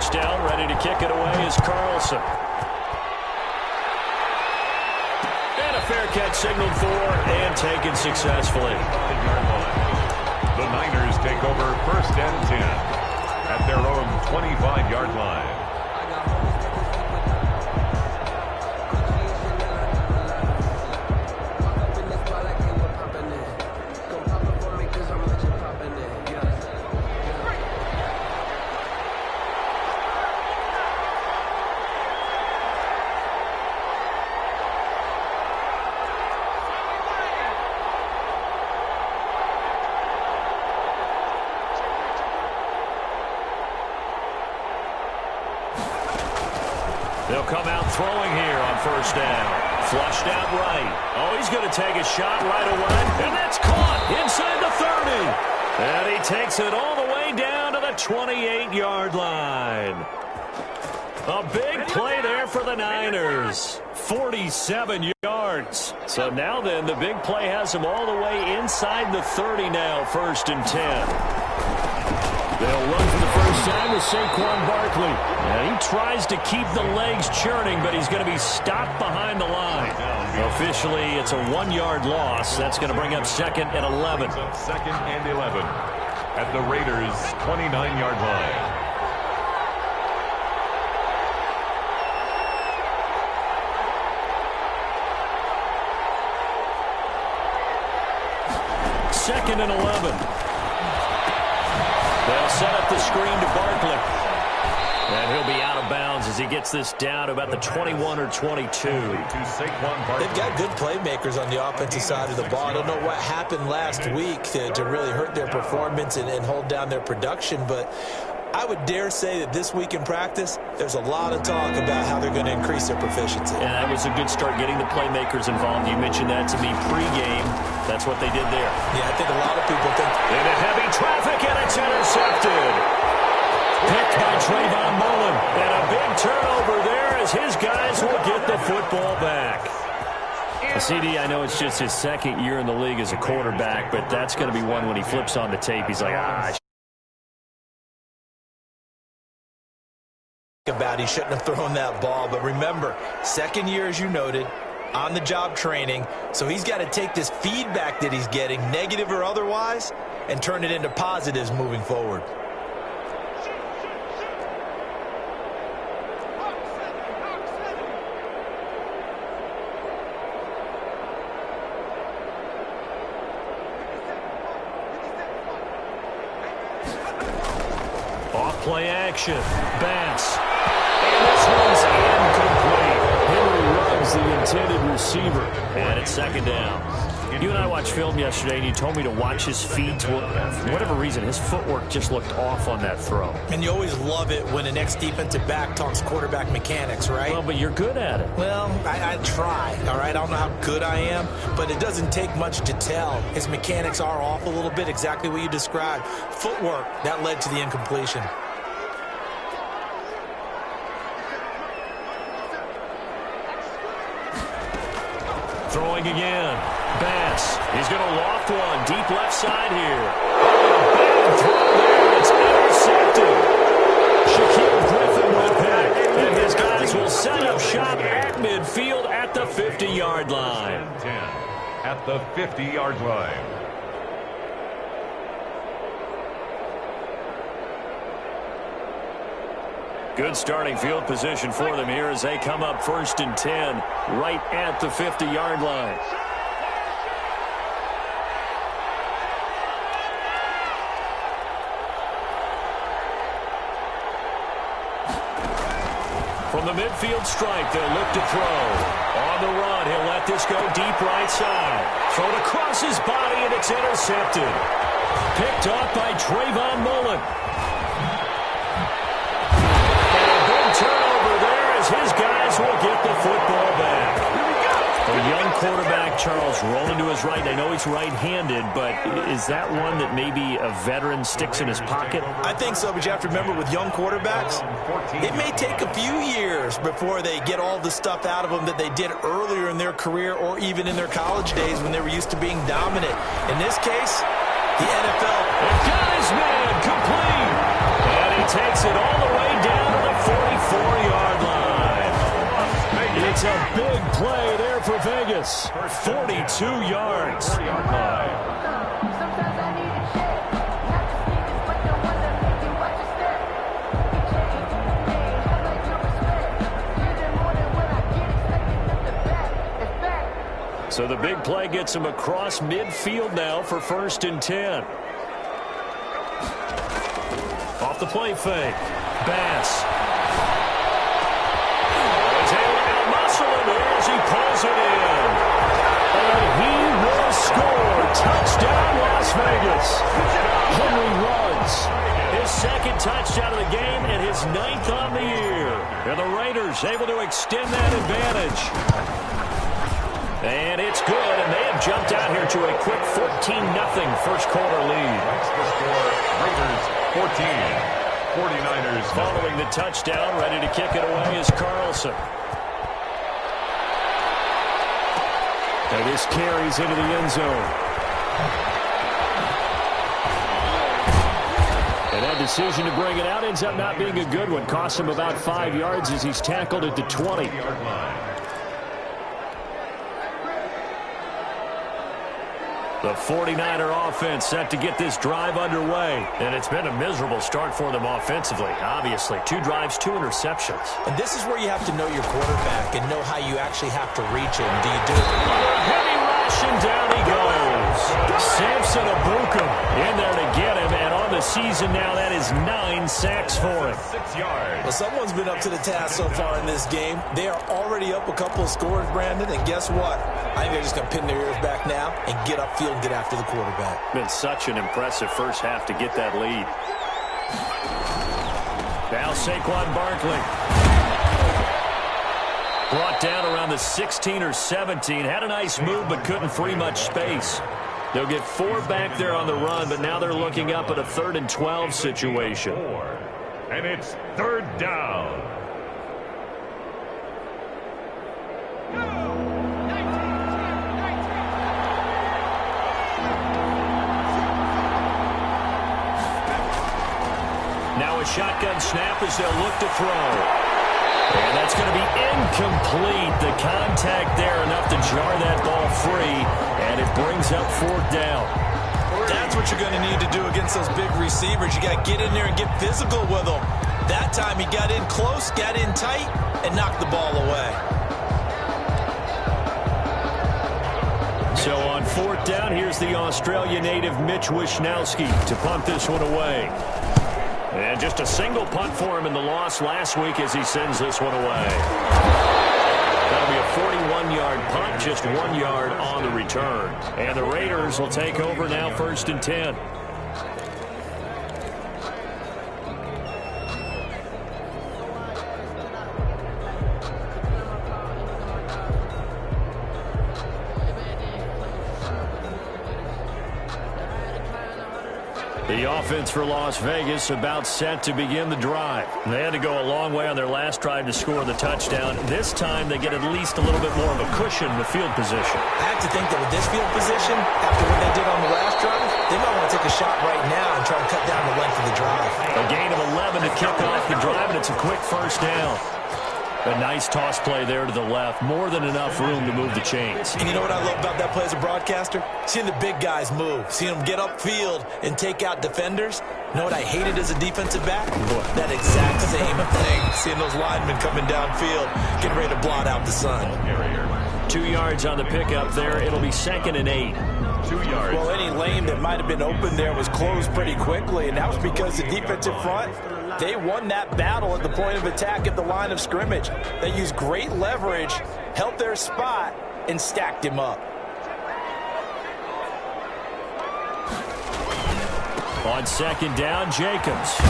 Touchdown, ready to kick it away is Carlson. And a fair catch signaled for and taken successfully. The Niners take over 1st and 10 at their own 25-yard line. They'll come out throwing here on 1st down. Flushed out right. Oh, he's going to take a shot right away. And that's caught inside the 30. And he takes it all the way down to the 28-yard line. A big play there for the Niners. 47 yards. So now then, the big play has him all the way inside the 30 now, 1st and 10. They'll run for the first time with Saquon Barkley. And he tries to keep the legs churning, but he's going to be stopped behind the line. Officially, it's a 1-yard loss. That's going to bring up 2nd and 11. 2nd and 11 at the Raiders' 29-yard line. Second and 11. They'll set up the screen to Barkley. And he'll be out of bounds as he gets this down to about the 21 or 22. They've got good playmakers on the offensive side of the ball. I don't know what happened last week to really hurt their performance and hold down their production, but I would dare say that this week in practice, there's a lot of talk about how they're going to increase their proficiency. And that was a good start getting the playmakers involved. You mentioned that to me pregame. That's what they did there. Yeah, I think a lot of people think. Into heavy traffic, and it's intercepted. Picked by Trayvon Mullen. And a big turnover there as his guys will get the football back. CD, I know it's just his 2nd year in the league as a quarterback, but that's going to be one when he flips on the tape. He's like, about he shouldn't have thrown that ball. But remember, 2nd year, as you noted, on-the-job training. So he's got to take this feedback that he's getting, negative or otherwise, and turn it into positives moving forward. Off-play action. Bass. And this one's incomplete. Henry Ruggs, the intended receiver. And it's 2nd down. You and I watched film yesterday, and you told me to watch his feet. For whatever reason, his footwork just looked off on that throw. And you always love it when an ex-defensive back talks quarterback mechanics, right? Well, but you're good at it. Well, I try, all right? I don't know how good I am, but it doesn't take much to tell. His mechanics are off a little bit, exactly what you described. Footwork, that led to the incompletion. Throwing again. Bass. He's going to loft one. Deep left side here. Big throw there. It's intercepted. Shaquille Griffin will pick. And his guys will set up shop at midfield at the 50-yard line. 10 at the 50-yard line. Good starting field position for them here as they come up 1st and 10 right at the 50-yard line. From the midfield stripe, they'll look to throw. On the run, he'll let this go deep right side. Thrown across his body, and it's intercepted. Picked off by Trayvon Mullen. Turnover there as his guys will get the football back. A young quarterback, Charles, rolling to his right. I know he's right-handed, but is that one that maybe a veteran sticks in his pocket? I think so, but you have to remember with young quarterbacks, it may take a few years before they get all the stuff out of them that they did earlier in their career or even in their college days when they were used to being dominant. In this case, the NFL. And got his man complete. And he takes it all the way down That's a big play there for Vegas. 42 yards. 40-yard line. Sometimes I need a check. Not the sneakers, but the ones that make you watch your step. You change, I like your respect. Give them more than what I get, expecting them to back. It's back. So the big play gets him across midfield now for 1st and 10. Off the play fake. Bass. He's able to out-muscle him here as he pulls it in. And he will score. Touchdown, Las Vegas. Henry runs. His 2nd touchdown of the game and his 9th on the year. And the Raiders able to extend that advantage. And it's good, and they have jumped out here to a quick 14-0 first quarter lead. That's the score. Raiders 14. 49ers following the touchdown, ready to kick it away is Carlson. And this carries into the end zone. And that decision to bring it out ends up not being a good one. Costs him about 5 yards as he's tackled at the 20. The 49er offense set to get this drive underway. And it's been a miserable start for them offensively. Obviously, 2 drives, 2 interceptions. And this is where you have to know your quarterback and know how you actually have to reach him. Do you do it? Heavy rush, and down he goes. Samson Abukum in there to get him. And on the season now, that is 9 sacks for him. 6 yards. Well, someone's been up to the task so far in this game. They are already up a couple of scores, Brandon, and guess what? I think they're just going to pin their ears back now and get upfield and get after the quarterback. Been such an impressive first half to get that lead. Now Saquon Barkley. Brought down around the 16 or 17. Had a nice move but couldn't free much space. They'll get 4 back there on the run, but now they're looking up at a 3rd and 12 situation. 4. And it's 3rd down. Now a shotgun snap as they'll look to throw. And that's going to be incomplete. The contact there enough to jar that ball free, and it brings up 4th down. That's what you're going to need to do against those big receivers. You got to get in there and get physical with them. That time he got in close, got in tight, and knocked the ball away. So on 4th down, here's the Australia native Mitch Wishnowsky to punt this one away. And just a single punt for him in the loss last week as he sends this one away. That'll be a 41-yard punt, just 1 yard on the return. And the Raiders will take over now 1st and 10. The offense for Las Vegas about set to begin the drive. They had to go a long way on their last drive to score the touchdown. This time they get at least a little bit more of a cushion with field position. I have to think that with this field position, after what they did on the last drive, they might want to take a shot right now and try and cut down the length of the drive. A gain of 11 to kick off the drive, and it's a quick 1st down. A nice toss play there to the left. More than enough room to move the chains. And you know what I love about that play as a broadcaster? Seeing the big guys move. Seeing them get upfield and take out defenders. You know what I hated as a defensive back? That exact same thing. Seeing those linemen coming downfield, getting ready to blot out the sun. 2 yards on the pickup there. It'll be 2nd and 8. 2 yards. Well, any lane that might have been open there was closed pretty quickly, and that was because the defensive front, they won that battle at the point of attack at the line of scrimmage. They used great leverage, held their spot, and stacked him up. On 2nd down, Jacobs.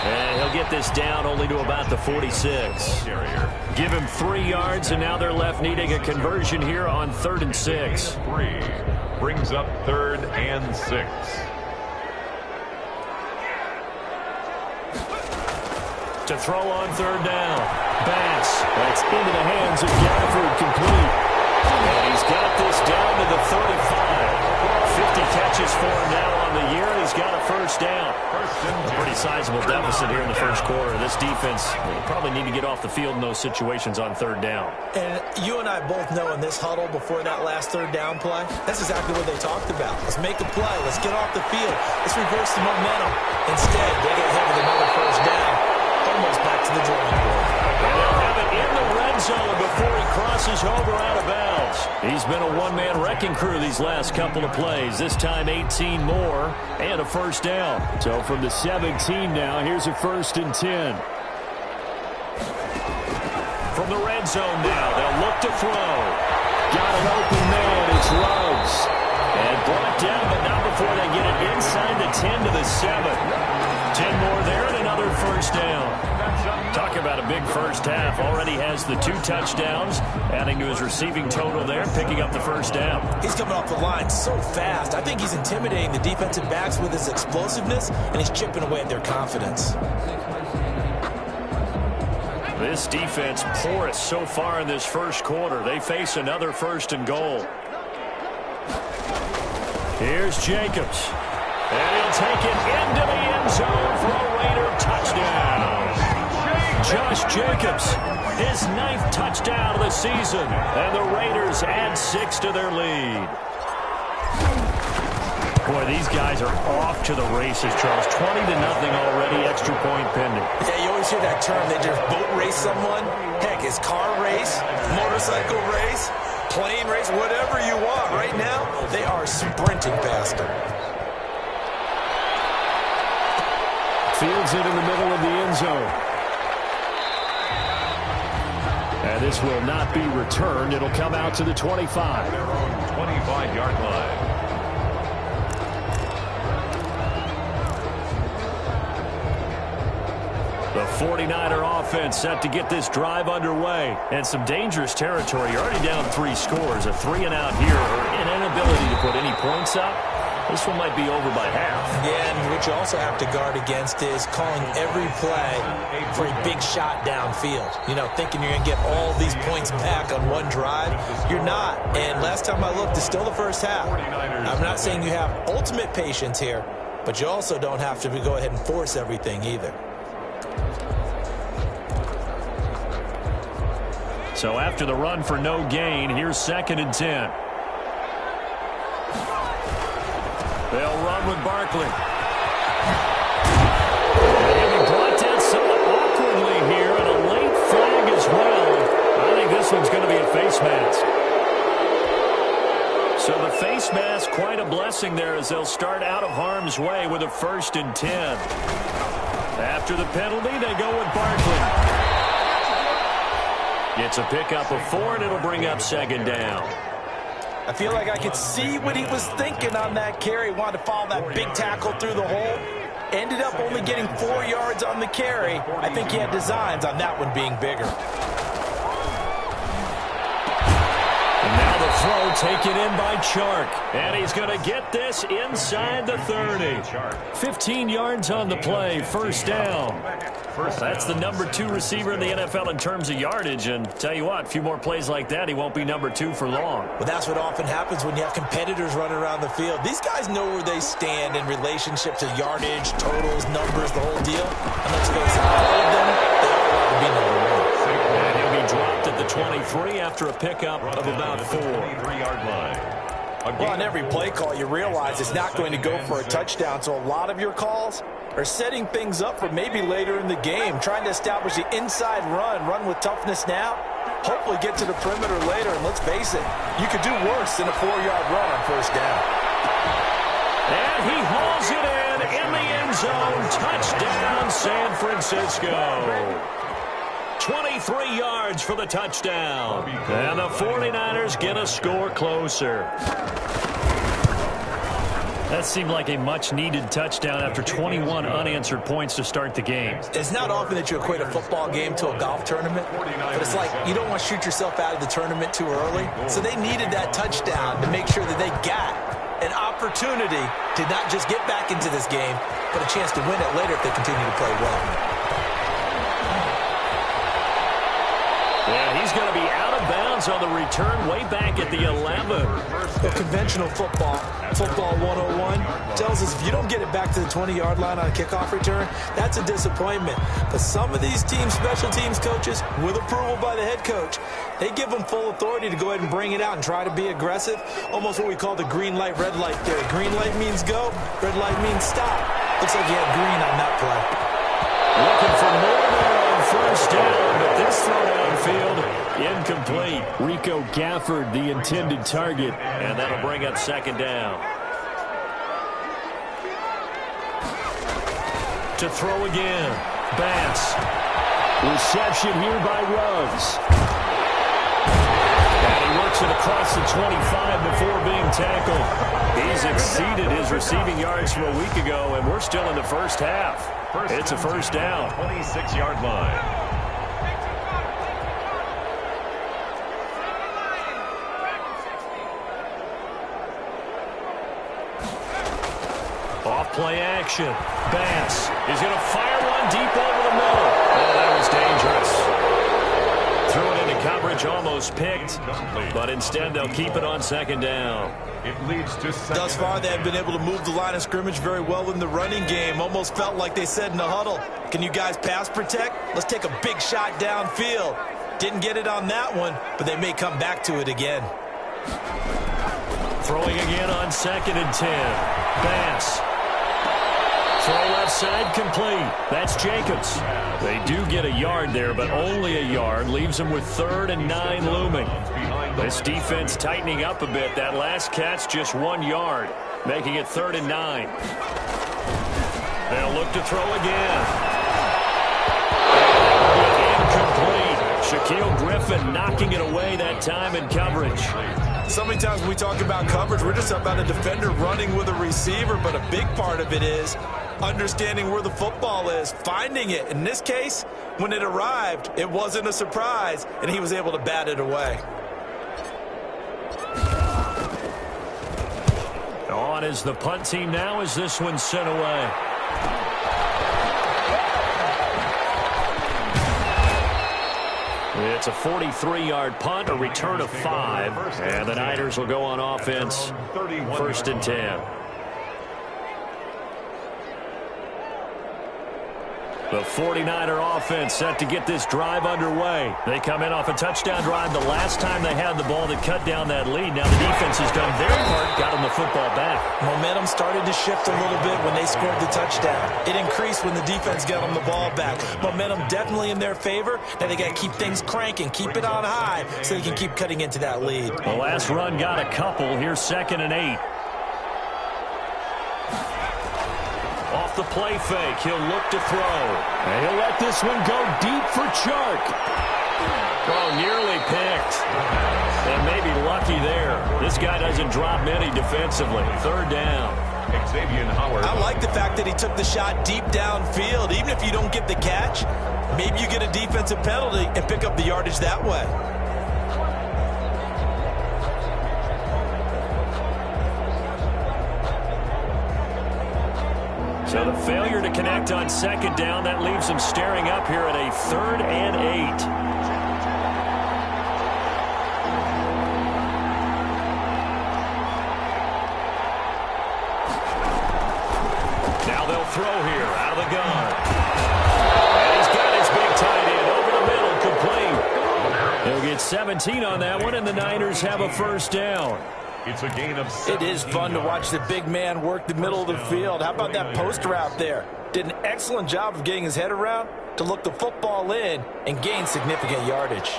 And he'll get this down only to about the 46. Give him 3 yards, and now they're left needing a conversion here on 3rd and 6. 3 brings up 3rd and 6. To throw on 3rd down. Bass. That's into the hands of Gafford, complete. And he's got this down to the 35. 50 catches for him now on the year, and he's got a first down. A pretty sizable deficit here in the first quarter. This defense probably need to get off the field in those situations on third down. And you and I both know in this huddle before that last third down play, that's exactly what they talked about. Let's make a play. Let's get off the field. Let's reverse the momentum. Instead, they get hit with another first down, almost back to the drawing board. And they'll have it in the red zone before he crosses over out of bounds. He's been a one-man wrecking crew these last couple of plays. This time 18 more and a first down. So from the 17 now, here's a 1st and 10. From the red zone now, they'll look to throw. Got an open man. It's Ruggs. And brought down, but not before they get it inside the 10 to the 7. 10 more there and another first down. Talk about a big first half. Already has the 2 touchdowns, adding to his receiving total there, picking up the first down. He's coming off the line so fast. I think he's intimidating the defensive backs with his explosiveness, and he's chipping away at their confidence. This defense porous so far in this first quarter. They face another 1st and goal. Here's Jacobs. And he'll take it into the end zone for a Raider touchdown. Josh Jacobs, his 9th touchdown of the season. And the Raiders add 6 to their lead. Boy, these guys are off to the races, Charles. 20-0 already, extra point pending. Yeah, you always hear that term. They just boat race someone. Heck, it's car race, motorcycle race, plane race, whatever you want. Right now, they are sprinting past him. Fields it in the middle of the end zone. And this will not be returned. It'll come out to the 25. Their own 25-yard line. The 49er offense set to get this drive underway. And some dangerous territory. You're already down 3 scores. A 3-and-out here, or an inability to put any points up. This one might be over by half. Yeah, and what you also have to guard against is calling every play for a big shot downfield. You know, thinking you're going to get all these points back on one drive. You're not. And last time I looked, it's still the first half. I'm not saying you have ultimate patience here, but you also don't have to go ahead and force everything either. So after the run for no gain, here's 2nd and 10. They'll run with Barkley. And he'll be brought down somewhat awkwardly here, and a late flag as well. I think this one's going to be a face mask. So the face mask, quite a blessing there as they'll start out of harm's way with a 1st and 10. After the penalty, they go with Barkley. Gets a pickup of 4, and it'll bring up 2nd down. I feel like I could see what he was thinking on that carry. Wanted to follow that big tackle through the hole. Ended up only getting 4 yards on the carry. I think he had designs on that one being bigger. And now the throw taken in by Chark. And he's going to get this inside the 30. 15 yards on the play, 1st down. That's the number 2 receiver in the NFL in terms of yardage. And tell you what, a few more plays like that, he won't be number 2 for long. Well, that's what often happens when you have competitors running around the field. These guys know where they stand in relationship to yardage, totals, numbers, the whole deal. And let's face it, all of them, they all want to be number 1. And he'll be dropped at the 23 after a pickup of about 4. 23-yard line. Well, on every play call, you realize it's not going to go for a touchdown, so a lot of your calls are setting things up for maybe later in the game, trying to establish the inside run with toughness now, hopefully get to the perimeter later, and let's face it, you could do worse than a 4-yard run on 1st down. And he hauls it in the end zone. Touchdown, San Francisco. 23 yards for the touchdown. And the 49ers get a score closer. That seemed like a much-needed touchdown after 21 unanswered points to start the game. It's not often that you equate a football game to a golf tournament, but it's like you don't want to shoot yourself out of the tournament too early. So they needed that touchdown to make sure that they got an opportunity to not just get back into this game, but a chance to win it later if they continue to play well. And he's going to be out of bounds on the return way back at the 11. Well, conventional football 101, tells us if you don't get it back to the 20-yard line on a kickoff return, that's a disappointment. But some of these special teams coaches, with approval by the head coach, they give them full authority to go ahead and bring it out and try to be aggressive, almost what we call the green light, red light theory. Green light means go, red light means stop. Looks like he had green on that play. Looking for more there on first down, but this throw downfield, incomplete. Rico Gafford, the intended target. And that'll bring up second down. To throw again, Bass. Reception here by Ruggs. And he works it across the 25 before being tackled. He's exceeded his receiving yards from a week ago, and we're still in the first half. It's a first down. 26-yard line. Off play action. Bass is going to fire one deep over the middle. Oh, that was dangerous. Threw it into coverage, almost picked, but instead they'll keep it on second down. It leads to second. Thus far, they have been able to move the line of scrimmage very well in the running game. Almost felt like they said in the huddle, can you guys pass protect? Let's take a big shot downfield. Didn't get it on that one, but they may come back to it again. Throwing again on 2nd and 10. Bass. Throw left side complete. That's Jacobs. They do get a yard there, but only a yard. Leaves them with 3rd and 9 looming. This defense tightening up a bit. That last catch just 1 yard, making it 3rd and 9. They'll look to throw again. Incomplete. Shaquille Griffin knocking it away that time in coverage. So many times when we talk about coverage, we're just about a defender running with a receiver, but a big part of it is understanding where the football is, finding it. In this case, when it arrived, it wasn't a surprise, and he was able to bat it away. On is the punt team now as this one's sent away. It's a 43-yard punt, a return of 5, and the Niners will go on offense, 1st and 10. The 49er offense set to get this drive underway. They come in off a touchdown drive the last time they had the ball that cut down that lead. Now the defense has done their part, got them the football back. Momentum started to shift a little bit when they scored the touchdown. It increased when the defense got them the ball back. Momentum definitely in their favor. Now they got to keep things cranking, keep it on high so they can keep cutting into that lead. The last run got a couple. Here's 2nd and 8. Off the play fake, he'll look to throw. And he'll let this one go deep for Chark. Oh, nearly picked. And maybe lucky there. This guy doesn't drop many defensively. 3rd down. Xavier Howard. I like the fact that he took the shot deep downfield. Even if you don't get the catch, maybe you get a defensive penalty and pick up the yardage that way. So the failure to connect on 2nd down, that leaves them staring up here at a 3rd and 8. Now they'll throw here out of the gun. And he's got his big tight end over the middle, complete. He'll get 17 on that one, and the Niners have a 1st down. It's a gain of 17 It is fun to watch the big man work the middle of the field. How about that post route there? Did an excellent job of getting his head around to look the football in and gain significant yardage.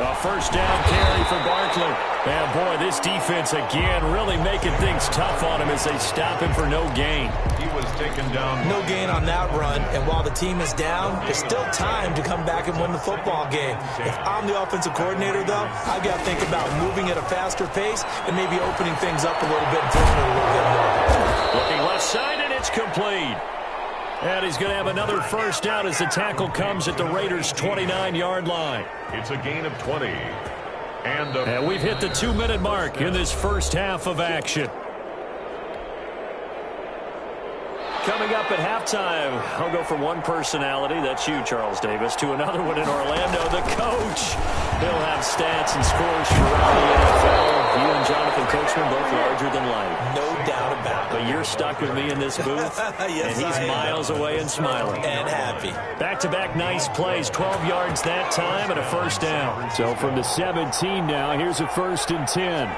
A 1st down carry for Barkley. And boy, this defense again really making things tough on him as they stop him for no gain. He was taken down. No gain on that run, and while the team is down, there's still time to come back and win the football game. If I'm the offensive coordinator, though, I've got to think about moving at a faster pace and maybe opening things up a little bit and throwing it a little bit more. Looking left side, and it's complete. And he's going to have another 1st down as the tackle comes at the Raiders' 29-yard line. It's a gain of 20. And we've hit the 2-minute mark in this first half of action. Coming up at halftime, I'll go from one personality, that's you, Charles Davis, to another one in Orlando, the coach. He'll have stats and scores from around the NFL. You and Jonathan Coachman both larger than life. No doubt about it. But you're stuck with me in this booth, yes, and he's miles away and smiling. And happy. Back-to-back nice plays, 12 yards that time and a first down. So from the 17 now, here's a 1st and 10.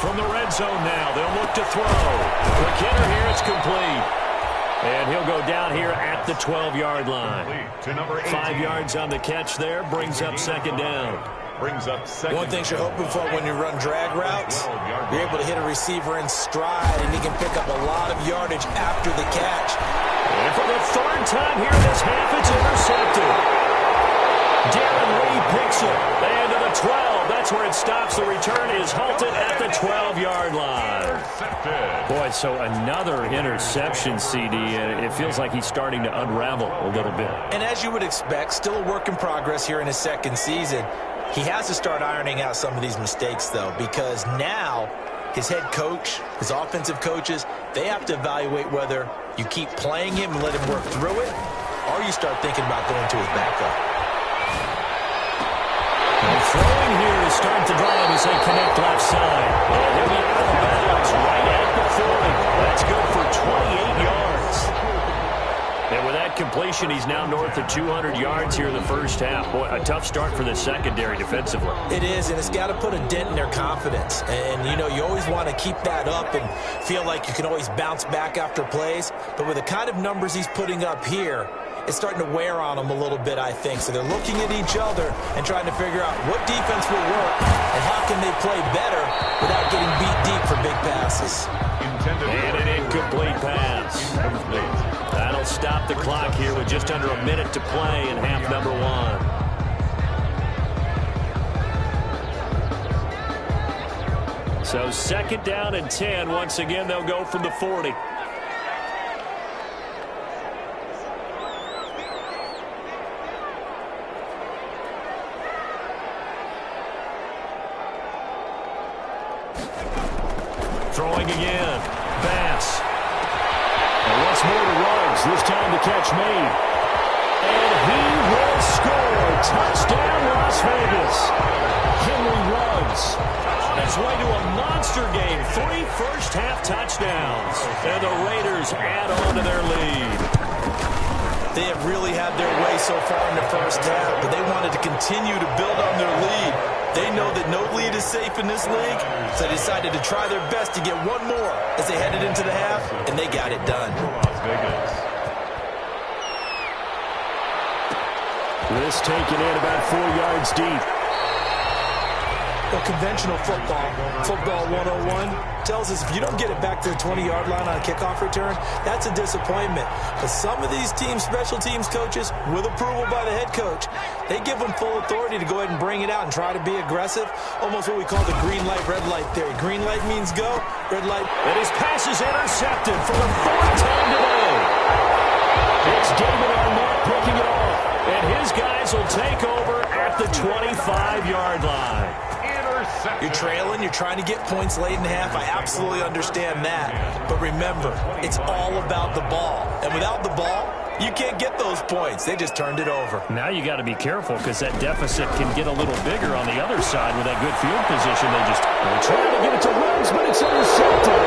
From the red zone now, they'll look to throw. McKinnon here, it's complete. And he'll go down here at the 12-yard line. 5 yards on the catch there, brings up second down. One thing you're hoping for when you run drag routes, you're able to hit a receiver in stride, and he can pick up a lot of yardage after the catch. And for the third time here this half, it's intercepted. Darren Lee picks it. And to the 12. That's where it stops. The return is halted at the 12-yard line. Boy, so another interception, CD. And it feels like he's starting to unravel a little bit. And as you would expect, still a work in progress here in his second season. He has to start ironing out some of these mistakes, though, because now his head coach, his offensive coaches, they have to evaluate whether you keep playing him and let him work through it, or you start thinking about going to his backup. And throwing here to start the drive as they connect left side. And he'll be out of bounds right at the 40. That's good for 28 yards. And with that completion, he's now north of 200 yards here in the first half. Boy, a tough start for the secondary defensively. It is, and it's got to put a dent in their confidence. And, you know, you always want to keep that up and feel like you can always bounce back after plays. But with the kind of numbers he's putting up here, it's starting to wear on them a little bit, I think. So they're looking at each other and trying to figure out what defense will work and how can they play better without getting beat deep for big passes. And an incomplete pass. That'll stop the clock here with just under a minute to play in half number one. So second down and 10. Once again, they'll go from the 40. Throwing again. Bass. And once more to Ruggs. This time the catch made. And he will score. Touchdown, Las Vegas. Henry Ruggs. On his way to a monster game. 3 first-half touchdowns. And the Raiders add on to their lead. They have really had their way so far in the first half, but they wanted to continue to build on their lead. They know that no lead is safe in this league, so they decided to try their best to get one more as they headed into the half, and they got it done. This taken in about 4 yards deep. Well, conventional football 101, tells us if you don't get it back to the 20-yard line on a kickoff return, that's a disappointment. But some of these teams, special teams coaches, with approval by the head coach, they give them full authority to go ahead and bring it out and try to be aggressive. Almost what we call the green light, red light theory. Green light means go, red light. And his pass is intercepted for the 4th time today. It's David Arnett picking it off. And his guys will take over at the 25-yard line. You're trailing, you're trying to get points late in the half. I absolutely understand that. But remember, it's all about the ball. And without the ball, you can't get those points. They just turned it over. Now you got to be careful because that deficit can get a little bigger on the other side with that good field position. They're trying to get it to Ruggs, but it's intercepted.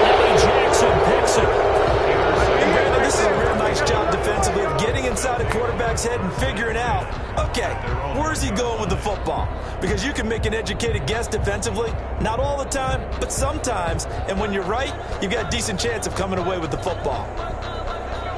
Eddie Jackson picks it. And Brandon, this is a real nice job defensively of getting inside a quarterback's head and figuring out, okay, where's he going with the football? Because you can make an educated guess defensively, not all the time, but sometimes. And when you're right, you've got a decent chance of coming away with the football.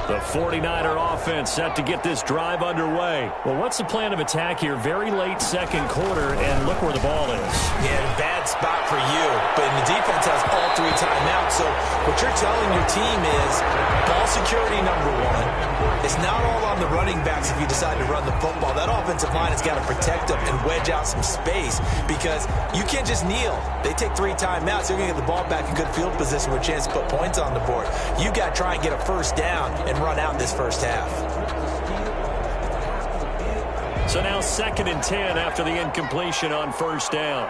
The 49er offense set to get this drive underway. Well, what's the plan of attack here? Very late second quarter, and look where the ball is. Yeah, bad spot for you. But the defense has all 3 timeouts. So what you're telling your team is ball security, number 1. It's not all on the running backs if you decide to run the football. That offensive line has got to protect them and wedge out some space because you can't just kneel. They take 3 timeouts. They're going to get the ball back in good field position with a chance to put points on the board. You got to try and get a first down and run out this first half. So now 2nd and 10 after the incompletion on first down.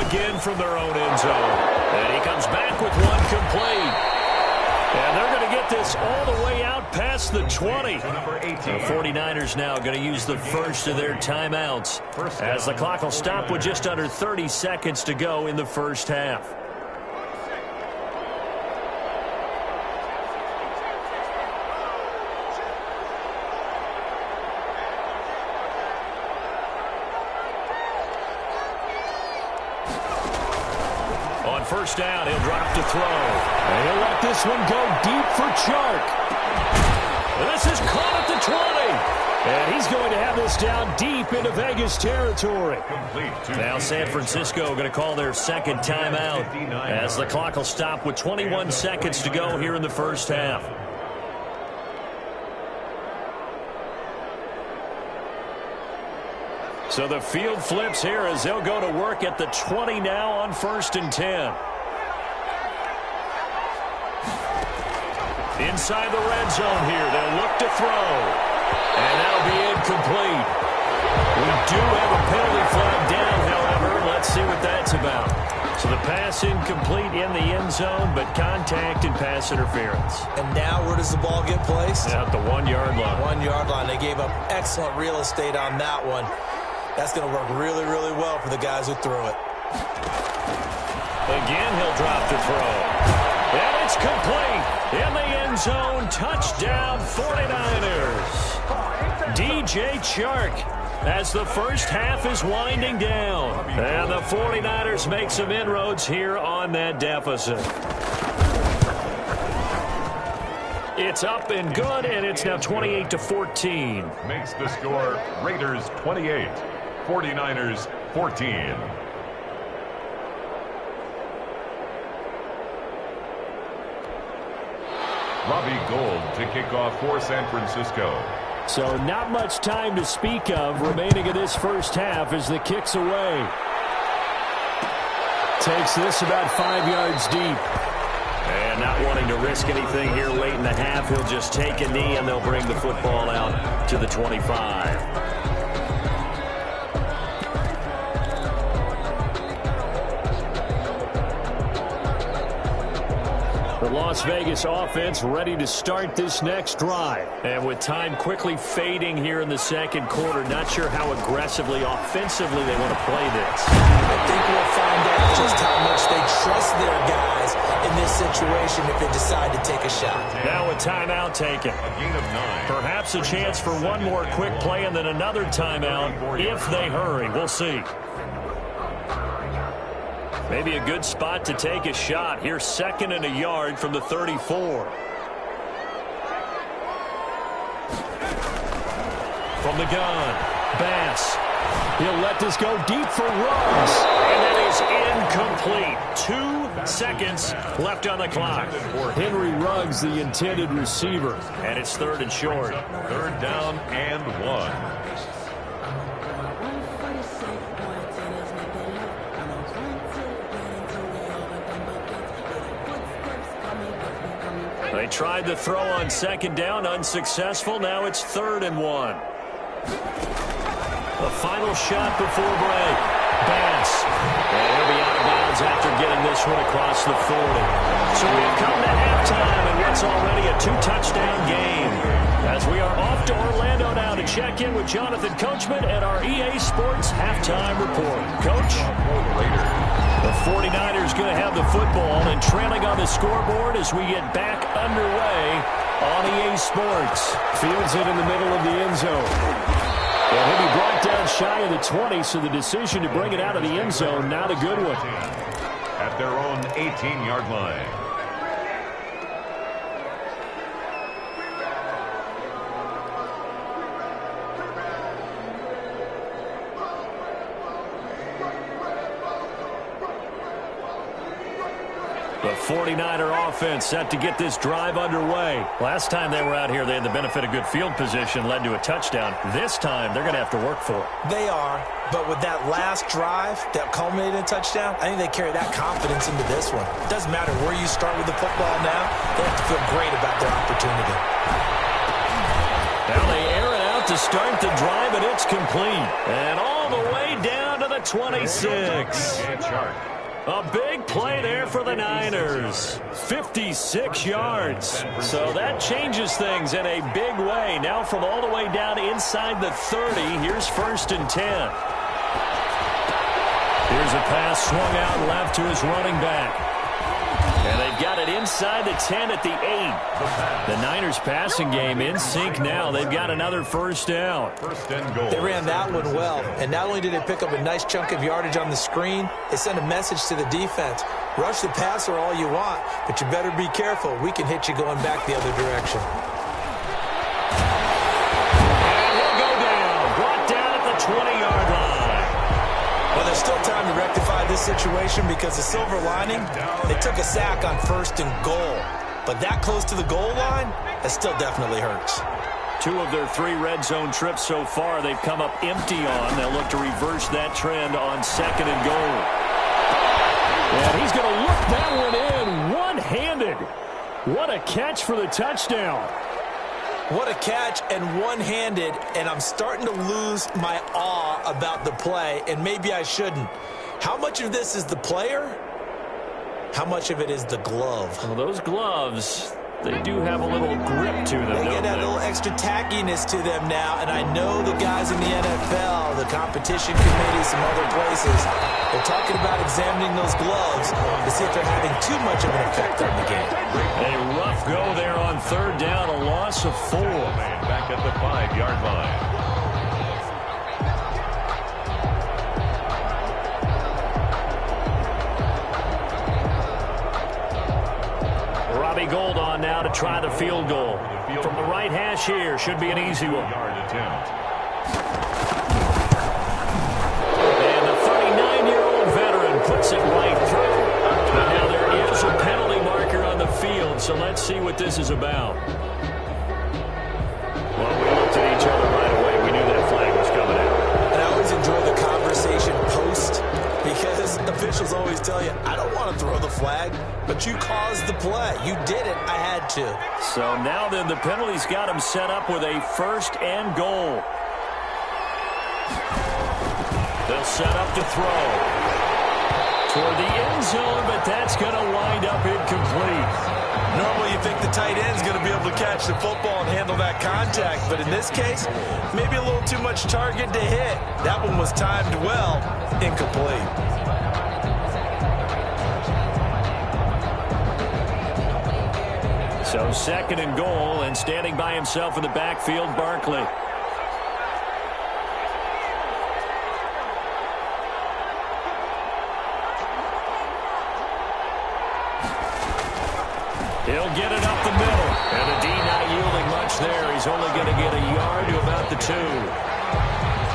again from their own end zone. And he comes back with one complete. And they're going to get this all the way out past the 20. The 49ers now going to use the first of their timeouts as the clock will stop with just under 30 seconds to go in the first half. On first down, he'll drop to throw. And he'll let this one go deep for Chark. And this is caught at the 20. And he's going to have this down deep into Vegas territory. Now San Francisco going to call their second timeout as the clock will stop with 21 seconds to go here in the first half. So the field flips here as they'll go to work at the 20 now on 1st and 10. Inside the red zone here, they'll look to throw. And that'll be incomplete. We do have a penalty flag down, however. Let's see what that's about. So the pass incomplete in the end zone, but contact and pass interference. And now where does the ball get placed? At the 1 yard line. 1 yard line. They gave up excellent real estate on that one. That's going to work really, really well for the guys who threw it. Again, he'll drop to throw. And it's complete. In the end zone, touchdown 49ers. DJ Chark as the first half is winding down. And the 49ers make some inroads here on that deficit. It's up and good, and it's now 28-14. Makes the score Raiders 28, 49ers 14. Robbie Gould to kick off for San Francisco. So not much time to speak of remaining in this first half as the kick's away. Takes this about 5 yards deep. And not wanting to risk anything here late in the half, he'll just take a knee and they'll bring the football out to the 25. The Las Vegas offense ready to start this next drive. And with time quickly fading here in the second quarter, not sure how aggressively, offensively they want to play this. I think we'll find out just how much they trust their guys in this situation if they decide to take a shot. Now a timeout taken. A gain of 9. Perhaps a chance for one more quick play and then another timeout if they hurry. We'll see. Maybe a good spot to take a shot. Here's 2nd and a yard from the 34. From the gun, Bass. He'll let this go deep for Ruggs. And that is incomplete. 2 seconds left on the clock. Henry Ruggs, the intended receiver. And it's 3rd and short. 3rd down and 1. They tried the throw on 2nd down, unsuccessful. Now it's 3rd and 1. The final shot before break. Bass. And he'll be out of bounds after getting this one across the 40. So we've come to halftime in what's already a 2-touchdown game. As we are off to Orlando now to check in with Jonathan Coachman at our EA Sports Halftime Report. Coach? The 49ers going to have the football and trailing on the scoreboard as we get back underway on EA Sports. Fields it in the middle of the end zone. And he'll be brought down shy of the 20, so the decision to bring it out of the end zone, not a good one. At their own 18-yard line. The 49er offense set to get this drive underway. Last time they were out here, they had the benefit of good field position, led to a touchdown. This time, they're going to have to work for it. They are, but with that last drive that culminated in a touchdown, I think they carry that confidence into this one. It doesn't matter where you start with the football now. They have to feel great about their opportunity. Now they air it out shot to start the drive, and it's complete. And all the way down to the 26. A big play there for the Niners. 56 yards. So that changes things in a big way. Now from all the way down inside the 30, here's 1st and 10. Here's a pass swung out left to his running back. And they've got it inside the 10 at the 8. The Niners passing game in sync now. They've got another 1st down. They ran that one well. And not only did they pick up a nice chunk of yardage on the screen, they sent a message to the defense. Rush the passer all you want, but you better be careful. We can hit you going back the other direction. And he'll go down. Brought down at the 20-yard line. Well, there's still time to rectify this situation because the silver lining, they took a sack on 1st and goal. But that close to the goal line, that still definitely hurts. 2 of their 3 red zone trips so far, they've come up empty on. They'll look to reverse that trend on 2nd and goal. And he's going to look that one in one-handed. What a catch for the touchdown. What a catch and one-handed, and I'm starting to lose my awe about the play, and maybe I shouldn't. How much of this is the player? How much of it is the glove? Well, those gloves, they do have a little grip to them, They don't get that little extra tackiness to them now, and I know the guys in the NFL, the competition committee, some other places, they're talking about examining those gloves to see if they're having too much of an effect on the game. A rough go there on 3rd down, a loss of 4. Back at the 5-yard line. Robbie Gould on now to try the field goal. From the right hash here, should be an easy one. And the 39-year-old veteran puts it right through. But now there is a penalty marker on the field, so let's see what this is about. Well, we looked at each other right away. We knew that flag was coming out. And I always enjoy the conversation post because officials always tell you, I don't want to throw the flag, but you caused the play. You did it. I had to. So now then the penalty's got him set up with a 1st and goal. They'll set up to throw. Toward the end zone, but that's going to wind up incomplete. Normally you think the tight end's going to be able to catch the football and handle that contact, but in this case, maybe a little too much target to hit. That one was timed well, incomplete. So 2nd and goal, and standing by himself in the backfield, Barkley. He'll get it up the middle. And the D not yielding much there. He's only going to get a yard to about the 2.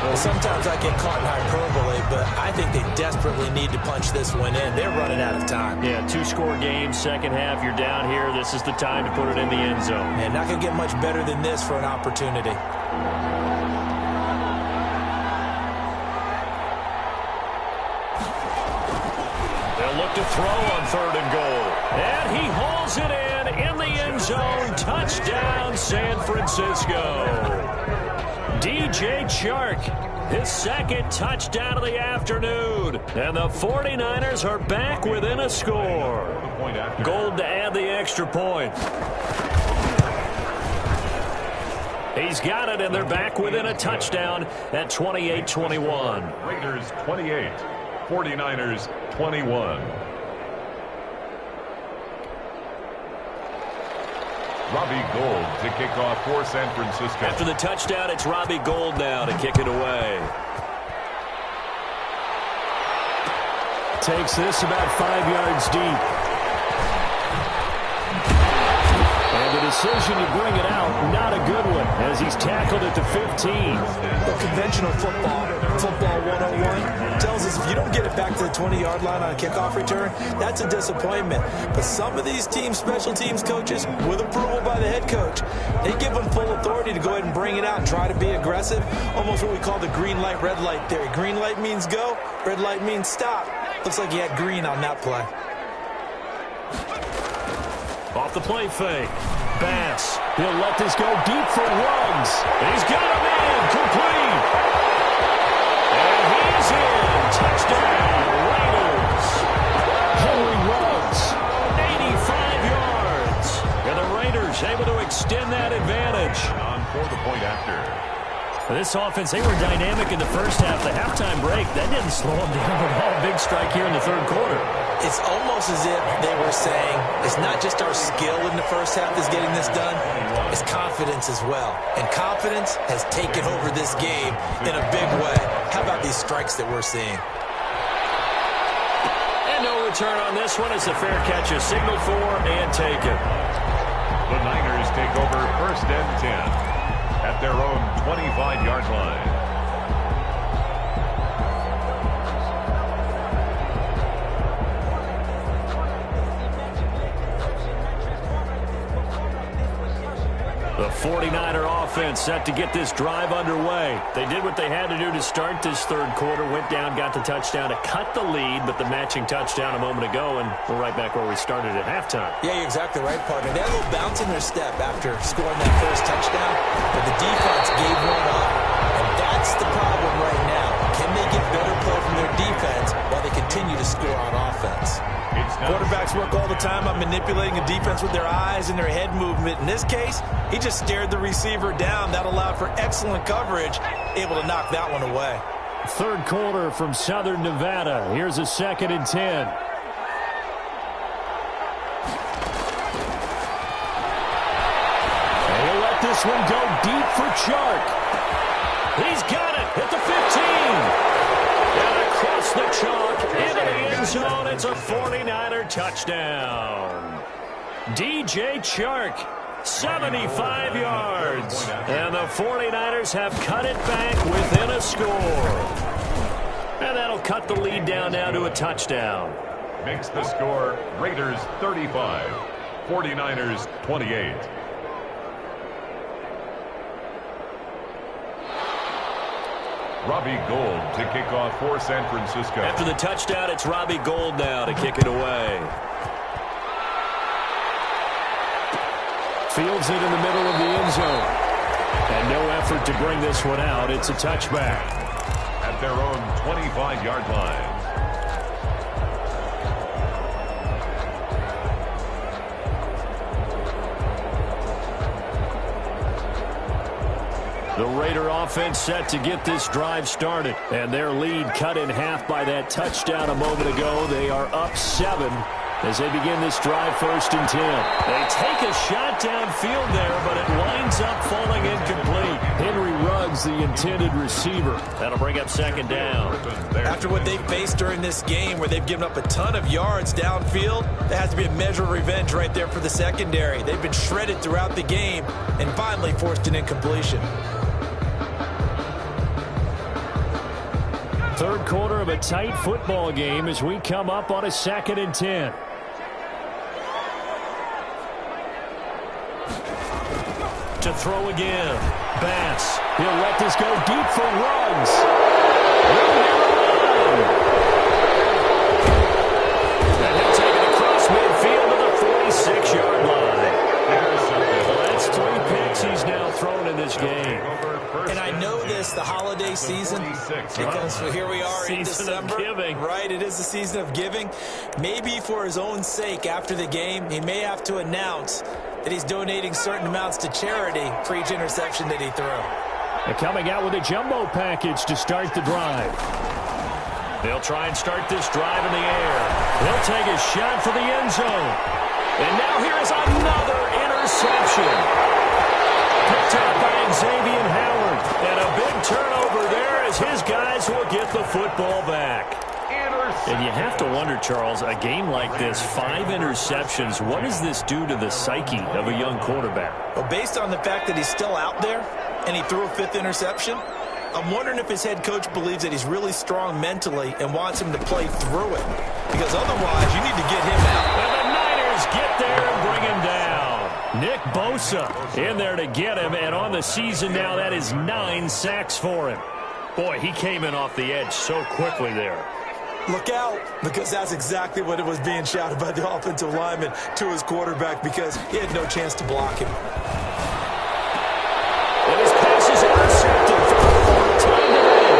Well, sometimes I get caught in hyperbole, but I think they desperately need to punch this one in. They're running out of time. Yeah, 2-score game, second half. You're down here. This is the time to put it in the end zone. And not going to get much better than this for an opportunity. They'll look to throw on 3rd and goal. And he hauls it in the end zone. Touchdown, San Francisco. DJ Chark, his 2nd touchdown of the afternoon. And the 49ers are back within a score. Gould to add the extra point. He's got it, and they're back within a touchdown at 28-21. Raiders 28, 49ers 21. Robbie Gould to kick off for San Francisco. After the touchdown, it's Robbie Gould now to kick it away. Takes this about 5 yards deep. And the decision to bring it out, not a good one, as he's tackled at the 15. The conventional football 101, tells us if you don't get it back to the 20-yard line on a kickoff return, that's a disappointment. But some of these teams, special teams coaches, with approval by the head coach, they give them full authority to go ahead and bring it out and try to be aggressive, almost what we call the green light, red light theory. Green light means go, red light means stop. Looks like he had green on that play. Off the play fake. Bass. He'll let this go deep for Ruggs. He's got him in. Complete. And he's in. Touchdown, Raiders. Henry Ruggs. 85 yards. And the Raiders able to extend that advantage. On for the point after. This offense, they were dynamic in the first half. The halftime break, that didn't slow them down at all. Big strike here in the third quarter. It's almost as if they were saying, it's not just our skill in the first half that's getting this done, it's confidence as well. And confidence has taken over this game in a big way. How about these strikes that we're seeing? And no return on this one as the fair catch is signaled for and taken. The Niners take over 1st and 10 at their own 25-yard line. The 49er offense set to get this drive underway. They did what they had to do to start this third quarter. Went down, got the touchdown to cut the lead, but the matching touchdown a moment ago, and we're right back where we started at halftime. Yeah, you're exactly right, partner. They had a little bounce in their step after scoring that first touchdown, but the defense gave one up, and that's the problem right now. Can they get better play from their defense while they continue to score on offense? Quarterbacks work all the time on manipulating a defense with their eyes and their head movement. In this case, he just stared the receiver down. That allowed for excellent coverage, able to knock that one away. Third quarter from Southern Nevada. Here's a 2nd and 10. And he'll let this one go deep for Chark. He's got it at the 15. And across the chalk into the end zone. It's a 49er touchdown. DJ Chark, 75 yards. And the 49ers have cut it back within a score. And that'll cut the lead down now to a touchdown. Makes the score Raiders 35, 49ers 28. Robbie Gould to kick off for San Francisco. After the touchdown, it's Robbie Gould now to kick it away. Fields it in the middle of the end zone. And no effort to bring this one out. It's a touchback. At their own 25-yard line. The Raider offense set to get this drive started. And their lead cut in half by that touchdown a moment ago. They are up 7 as they begin this drive 1st and 10. They take a shot downfield there, but it winds up falling incomplete. Henry Ruggs, the intended receiver. That'll bring up 2nd down. After what they faced during this game where they've given up a ton of yards downfield, there has to be a measure of revenge right there for the secondary. They've been shredded throughout the game and finally forced an incompletion. Third quarter of a tight football game as we come up on a 2nd and 10. To throw again. Bass. He'll let this go deep for Ruggs. And he'll take it across midfield to the 46-yard line. Well, that's 3 picks he's now thrown in this game. And I know this, the holiday season, because here we are in December. Season of giving. Right, it is the season of giving. Maybe for his own sake after the game, he may have to announce that he's donating certain amounts to charity for each interception that he threw. And coming out with a jumbo package to start the drive. They'll try and start this drive in the air. He'll take a shot for the end zone. And now here is another interception. Picked up by Xavier Howard. And a big turnover there as his guys will get the football back. And you have to wonder, Charles, a game like this, 5 interceptions, what does this do to the psyche of a young quarterback? Well, based on the fact that he's still out there and he threw a 5th interception, I'm wondering if his head coach believes that he's really strong mentally and wants him to play through it. Because otherwise, you need to get him out. And the Niners get there and bring him down. Nick Bosa in there to get him, and on the season now, that is 9 sacks for him. Boy, he came in off the edge so quickly there. Look out, because that's exactly what it was being shouted by the offensive lineman to his quarterback because he had no chance to block him. And his pass is intercepted for the fourth time today.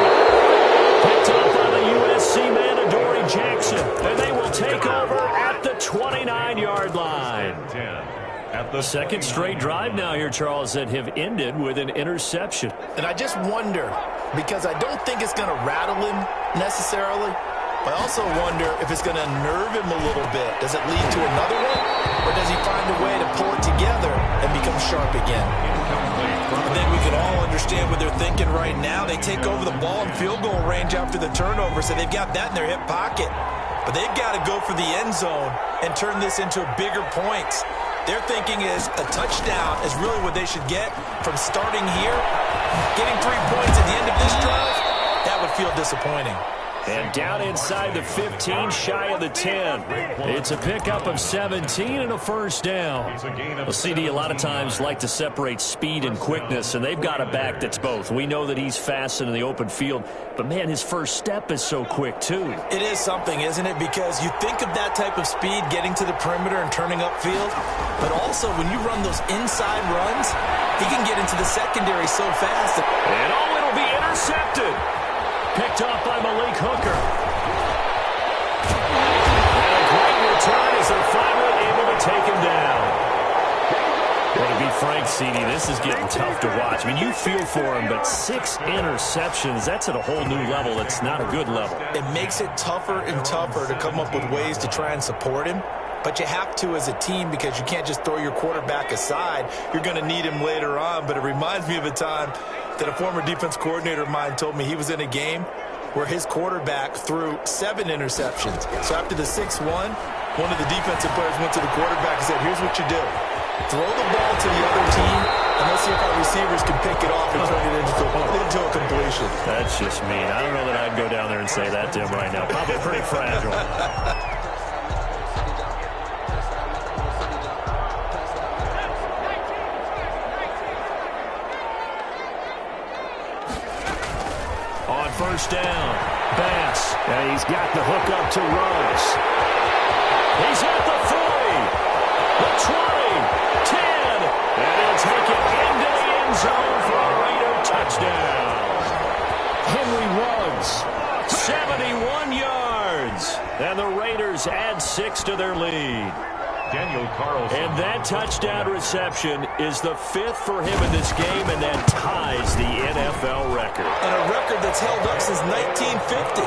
Picked up by the USC man, Adoree Jackson. And they will take over at the 29-yard line. At the second straight drive now here, Charles, that have ended with an interception. And I just wonder, because I don't think it's going to rattle him necessarily, but I also wonder if it's going to nerve him a little bit. Does it lead to another one? Or does he find a way to pull it together and become sharp again? I think we can all understand what they're thinking right now. They take over the ball in field goal range after the turnover, so they've got that in their hip pocket. But they've got to go for the end zone and turn this into bigger points. Their thinking is a touchdown is really what they should get from starting here. Getting 3 points at the end of this drive, that would feel disappointing. And down inside the 15, shy of the 10. It's a pickup of 17 and a first down. Well, CD a lot of times like to separate speed and quickness, and they've got a back that's both. We know that he's fast in the open field, but, man, his first step is so quick, too. It is something, isn't it? Because you think of that type of speed getting to the perimeter and turning upfield, but also when you run those inside runs, he can get into the secondary so fast. And, oh, it'll be intercepted. Picked off by Malik Hooker. And a great return as they're finally able to take him down. Well, to be frank, CD, this is getting tough to watch. I mean, you feel for him, but 6 interceptions, that's at a whole new level. It's not a good level. It makes it tougher and tougher to come up with ways to try and support him. But you have to as a team because you can't just throw your quarterback aside. You're going to need him later on. But it reminds me of a time that a former defense coordinator of mine told me he was in a game where his quarterback threw 7 interceptions. So after the 6-1, one of the defensive players went to the quarterback and said, here's what you do. Throw the ball to the other team, and let's see if our receivers can pick it off and turn it into a completion. That's just mean. I don't know that I'd go down there and say that to him right now. Probably pretty fragile. First down. Bass. And he's got the hook up to Rose. He's at the 40. The 20. 10. And he'll take it into the end zone for a Raider touchdown. Henry Ruggs. 71 yards. And the Raiders add 6 to their lead. Daniel Carlson. And that touchdown reception is the 5th for him in this game, and that ties the NFL record. And a record that's held up since 1950.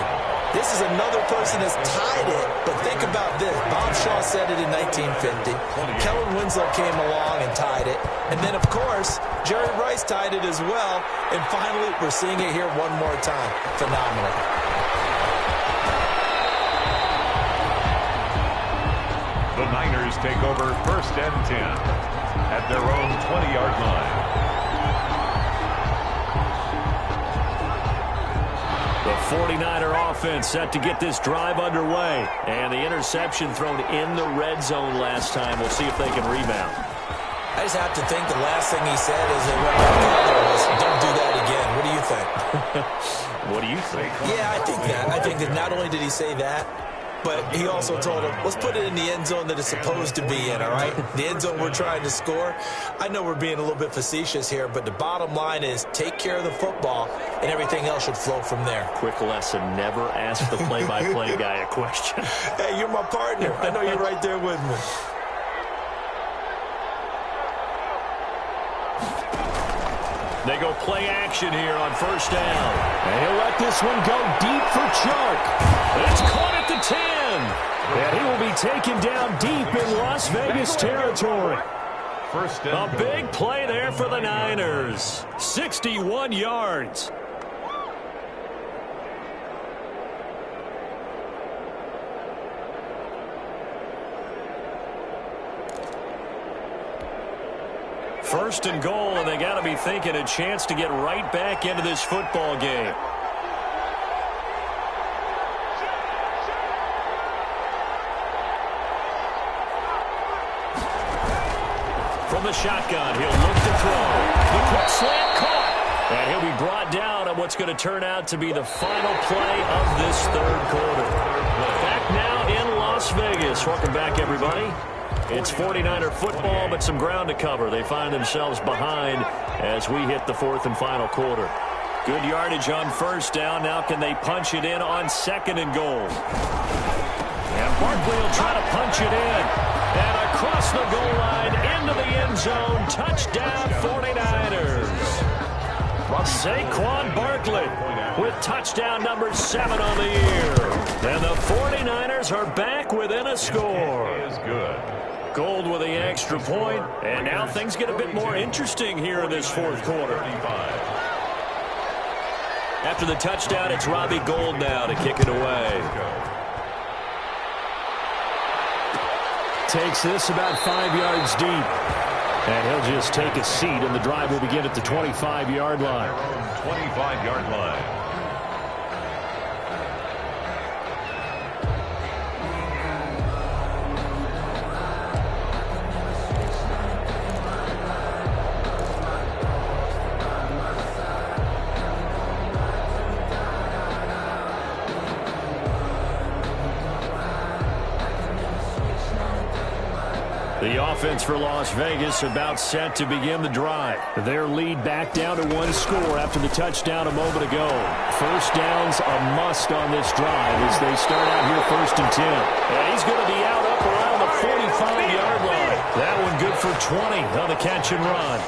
This is another person that's tied it, but think about this. Bob Shaw said it in 1950. Kellen Winslow came along and tied it. And then, of course, Jerry Rice tied it as well. And finally, we're seeing it here one more time. Phenomenal. The Niners take over 1st and 10 at their own 20-yard line. The 49er offense set to get this drive underway. And the interception thrown in the red zone last time. We'll see if they can rebound. I just have to think the last thing he said as they went back out there was, don't do that again. What do you think? What do you think? Yeah, I think that. I think that not only did he say that, but he also told him, let's put it in the end zone that it's supposed to be in, all right? The end zone we're trying to score. I know we're being a little bit facetious here, but the bottom line is take care of the football, and everything else should flow from there. Quick lesson, never ask the play-by-play guy a question. Hey, you're my partner. I know you're right there with me. They go play action here on first down. And he'll let this one go deep for Chark. It's caught at the 10. And he will be taken down deep in Las Vegas territory. A big play there for the Niners. 61 yards. First and goal, and they got to be thinking a chance to get right back into this football game. From the shotgun, he'll look to throw. The quick slant caught. And he'll be brought down on what's going to turn out to be the final play of this third quarter. Back now in Las Vegas. Welcome back, everybody. It's 49er football, but some ground to cover. They find themselves behind as we hit the fourth and final quarter. Good yardage on first down. Now can they punch it in on second and goal? And Barkley will try to punch it in. And across the goal line into the end zone. Touchdown 49ers. Saquon Barkley with touchdown number 7 on the year. And the 49ers are back within a score. Is good. Gold with the extra point, and now things get a bit more interesting here in this fourth quarter. After the touchdown, it's Robbie Gould now to kick it away. Takes this about 5 yards deep. And he'll just take a seat, and the drive will begin at the 25-yard line. 25-yard line. The offense for Las Vegas about set to begin the drive. Their lead back down to 1 score after the touchdown a moment ago. First down's a must on this drive as they start out here 1st and 10. And he's going to be out up around the 45-yard line. That one good for 20 on the catch and run.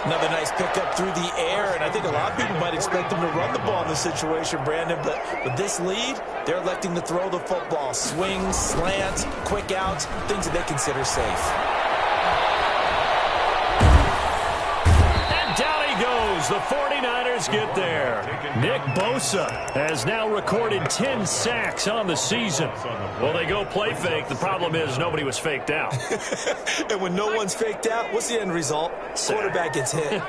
Another nice pickup through the air, and I think a lot of people might expect them to run the ball in this situation, Brandon, but with this lead, they're electing to throw the football. Swings, slants, quick outs, things that they consider safe. And down he goes. The 49ers get there. Nick Bosa has now recorded 10 sacks on the season. Well, they go play fake. The problem is nobody was faked out. And when no one's faked out, what's the end result? Quarterback gets hit.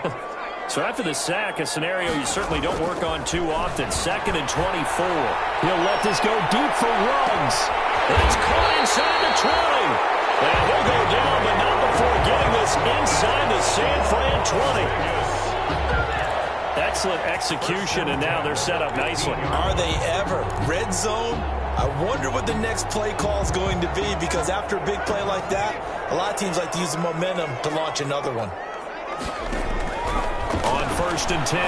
So after the sack, a scenario you certainly don't work on too often. 2nd and 24. He'll let this go deep for Ruggs. It's caught inside the 20. And he'll go down, but not before getting this inside the San Fran 20. Excellent execution, and now they're set up nicely. Are they ever? Red zone? I wonder what the next play call is going to be, because after a big play like that, a lot of teams like to use the momentum to launch another one. On 1st and 10,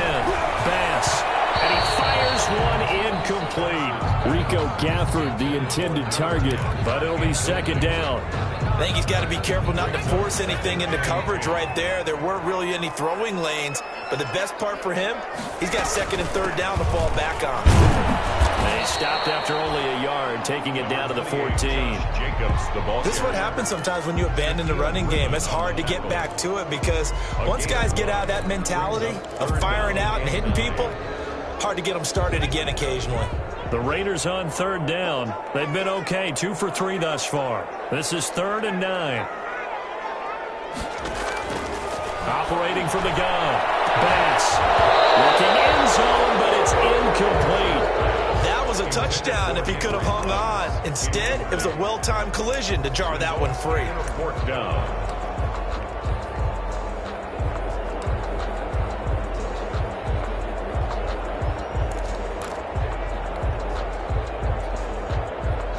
Bass, and he fires one incomplete. Rico Gafford, the intended target, but it'll be 2nd down. I think he's got to be careful not to force anything into coverage right there. There weren't really any throwing lanes, but the best part for him, he's got 2nd and 3rd down to fall back on. And he stopped after only a yard, taking it down to the 14. This is what happens sometimes when you abandon the running game. It's hard to get back to it because once guys get out of that mentality of firing out and hitting people, hard to get them started again occasionally. The Raiders on 3rd down. They've been okay, 2 for 3 thus far. This is 3rd and 9. Operating from the gun. Bass. Looking end zone, but it's incomplete. That was a touchdown if he could have hung on. Instead, it was a well-timed collision to jar that one free. 4th down.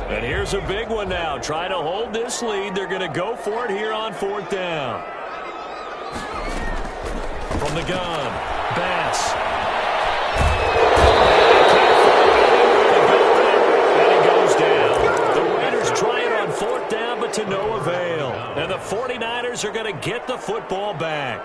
And here's a big one now. Try to hold this lead. They're going to go for it here on 4th down. From the gun, Bass. And he goes down. The Raiders try it on 4th down, but to no avail. And the 49ers are going to get the football back.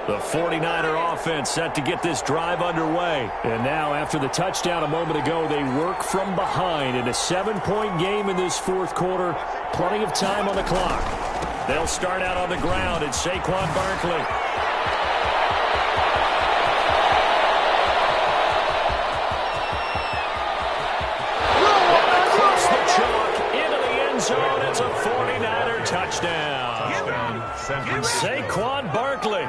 The 49er offense set to get this drive underway. And now, after the touchdown a moment ago, they work from behind in a 7-point game in this 4th quarter. Plenty of time on the clock. They'll start out on the ground. It's Saquon Barkley. And across the chalk into the end zone. It's a 49er touchdown. Saquon Barkley,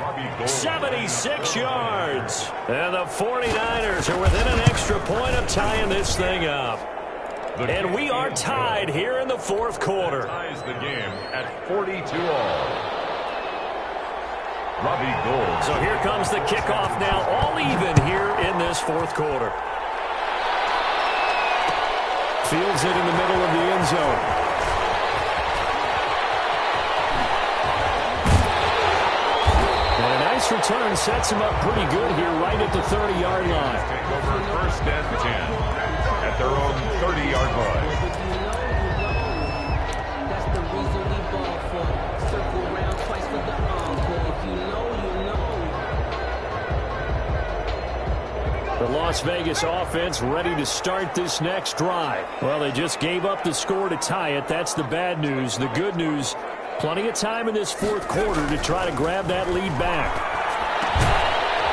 76 yards. And the 49ers are within an extra point of tying this thing up. And we are tied here in the 4th quarter. Ties the game at 42 all. Robbie Gould. So here comes the kickoff now, all even here in this fourth quarter. Fields it in the middle of the end zone. And a nice return sets him up pretty good here right at the 30-yard line. Take over first and 10 at their own 30-yard line. That's the reason we ball for. Circle around twice for the encore. If you know, you know. The Las Vegas offense ready to start this next drive. Well, they just gave up the score to tie it. That's the bad news. The good news, plenty of time in this fourth quarter to try to grab that lead back.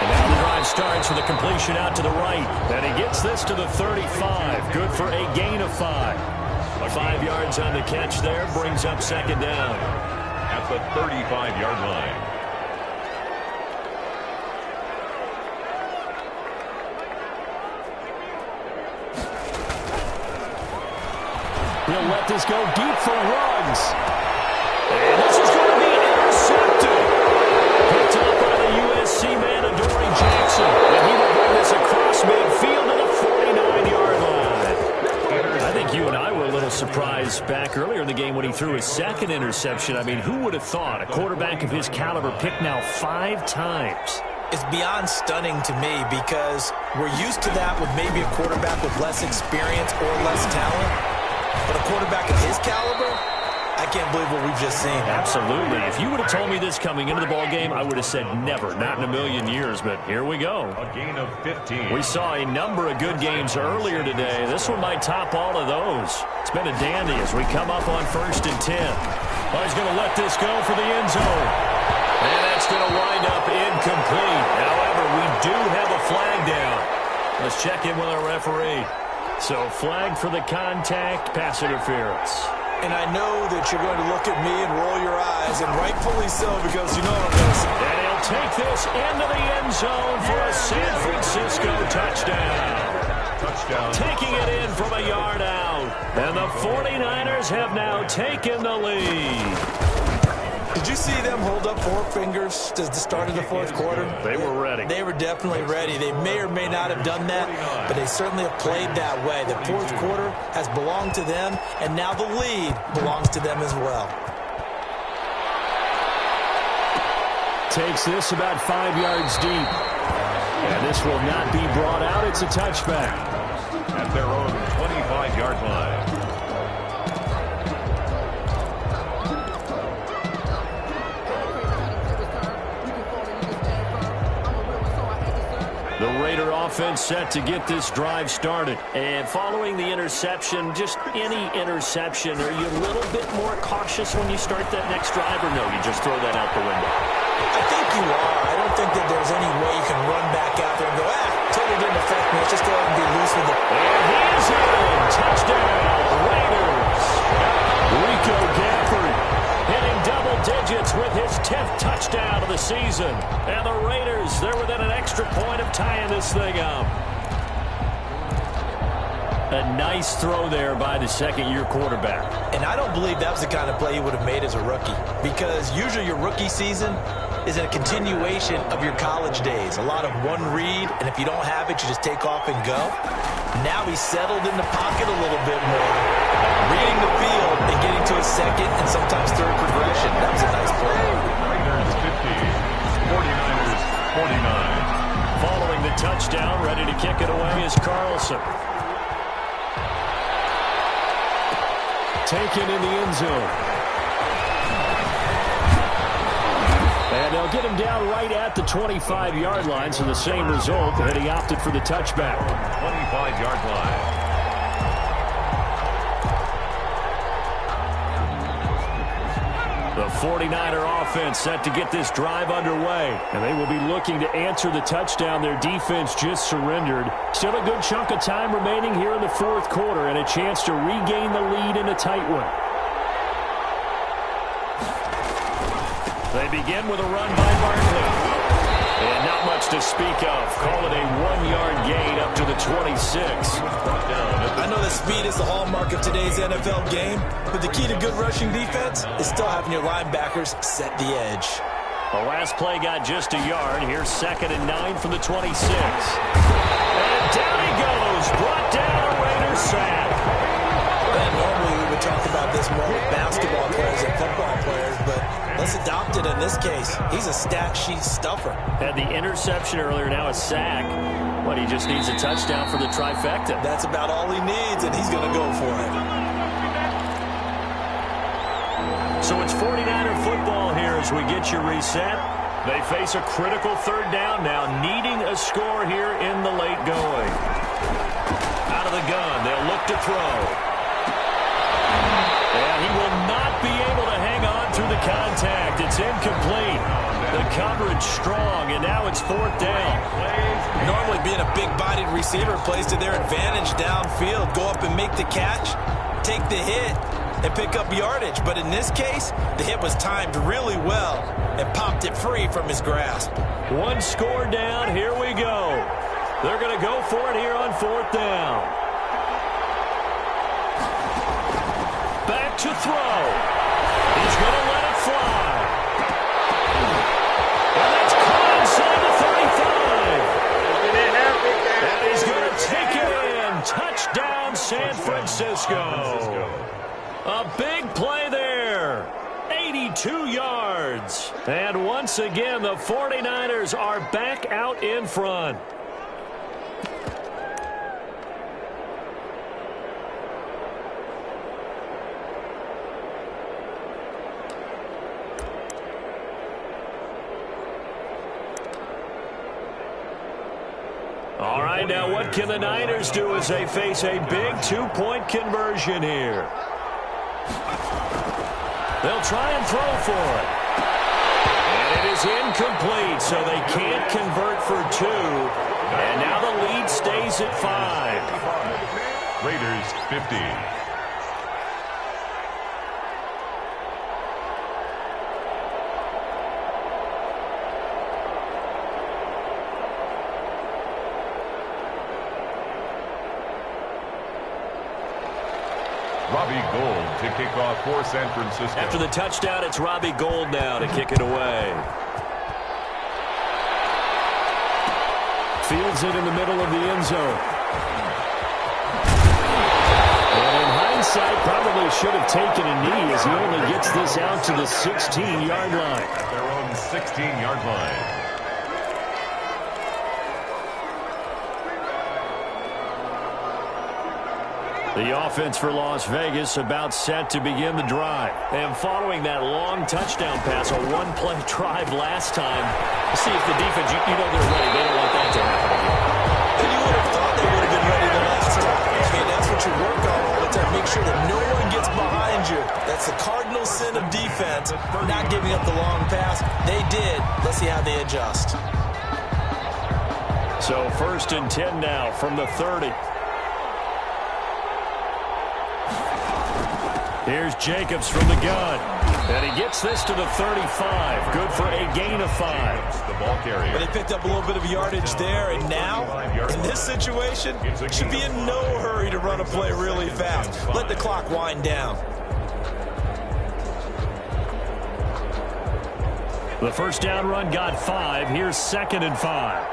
And now the drive starts with a completion out to the right. And he gets this to the 35. Good for a gain of 5. 5 yards on the catch there. Brings up second down. At the 35-yard line. He'll let this go deep for Ruggs. And this is going to be intercepted. Picked up by the USC man, Adoree Jackson. And he will bring this across midfield to the 49-yard line. I think you and I were a little surprised back earlier in the game when he threw his second interception. I mean, who would have thought a quarterback of his caliber picked now 5 times? It's beyond stunning to me because we're used to that with maybe a quarterback with less experience or less talent. But a quarterback of his caliber, I can't believe what we've just seen. Absolutely. If you would have told me this coming into the ball game, I would have said never, not in a million years. But here we go. A gain of 15. We saw a number of good games earlier today. This one might top all of those. It's been a dandy as we come up on 1st and 10. Well, he's going to let this go for the end zone. And that's going to wind up incomplete. However, we do have a flag down. Let's check in with our referee. So flag for the contact, pass interference. And I know that you're going to look at me and roll your eyes, and rightfully so, because you know what I'm going to say. And he'll take this into the end zone for a San Francisco touchdown. Touchdown. Taking it in from a yard out. And the 49ers have now taken the lead. Did you see them hold up 4 fingers to the start of the fourth quarter? They were ready. They were definitely ready. They may or may not have done that, but they certainly have played that way. The fourth quarter has belonged to them, and now the lead belongs to them as well. Takes this about 5 yards deep. And this will not be brought out. It's a touchback. At their own 25-yard line. The Raider offense set to get this drive started. And following the interception, just any interception, are you a little bit more cautious when you start that next drive, or no, you just throw that out the window? I think you are. I don't think that there's any way you can run back out there and go, totally didn't affect me. Let's just go ahead and be loose with it. And he is in. Touchdown, Raiders. Rico Gafford hitting double digits with his 10th touchdown of the season. And the Raiders, they're within an extra point of tying this thing up. A nice throw there by the second-year quarterback. And I don't believe that was the kind of play he would have made as a rookie, because usually your rookie season is a continuation of your college days. A lot of one read, and if you don't have it, you just take off and go. Now he's settled in the pocket a little bit more, reading the field and getting to his second and sometimes third progression. That was a nice play. Raiders 50, 49ers 49. Following the touchdown, ready to kick it away is Carlson. Taken in the end zone. And they'll get him down right at the 25-yard line, so the same result, and he opted for the touchback. 25-yard line. The 49er offense set to get this drive underway, and they will be looking to answer the touchdown their defense just surrendered. Still a good chunk of time remaining here in the fourth quarter, and a chance to regain the lead in a tight one. They begin with a run by Barkley. And not much to speak of. Call it a 1-yard gain up to the 26. I know that speed is the hallmark of today's NFL game, but the key to good rushing defense is still having your linebackers set the edge. The last play got just a yard. Here's 2nd and 9 from the 26. And down he goes. Brought down a Raiders sack. And normally we would talk about this more with basketball players and football players, but let's adopt it in this case. He's a stat sheet stuffer. Had the interception earlier, now a sack. But he just needs a touchdown for the trifecta. That's about all he needs, and he's going to go for it. So it's 49er football here as we get you reset. They face a critical 3rd down now, needing a score here in the late going. Out of the gun, they'll look to throw. And he will not be able to hang on through the contact. It's incomplete. The coverage strong, and now it's 4th down. Normally being a big-bodied receiver plays to their advantage downfield. Go up and make the catch, take the hit, and pick up yardage. But in this case, the hit was timed really well and popped it free from his grasp. One score down. Here we go. They're going to go for it here on 4th down. Back to throw. He's going to let it fly. And that's caught inside the 35. And he's going to take it in. Touchdown, San Francisco. A big play there. 82 yards. And once again, the 49ers are back out in front. All right, now what can the Niners do as they face a big 2-point conversion here? They'll try and throw for it. And it is incomplete, so they can't convert for 2. And now the lead stays at 5. Raiders 50. Robbie Gould to kick off for San Francisco. After the touchdown, it's Robbie Gould now to kick it away. Fields it in the middle of the end zone. And in hindsight, probably should have taken a knee as he only gets this out to the 16-yard line. At their own 16-yard line. The offense for Las Vegas about set to begin the drive. And following that long touchdown pass, a one-play drive last time. Let's see if the defense, you know they're ready. They don't want that to happen again. And you would have thought they would have been ready the last time. Okay, that's what you work on all the time. Make sure that no one gets behind you. That's the cardinal sin of defense, not giving up the long pass. They did. Let's see how they adjust. So 1st and 10 now from the 30. Here's Jacobs from the gun. And he gets this to the 35. Good for a gain of 5. The ball carrier. But he picked up a little bit of yardage there, and now, in this situation, should be in no hurry to run a play really fast. Let the clock wind down. The 1st down run got 5. Here's 2nd and 5.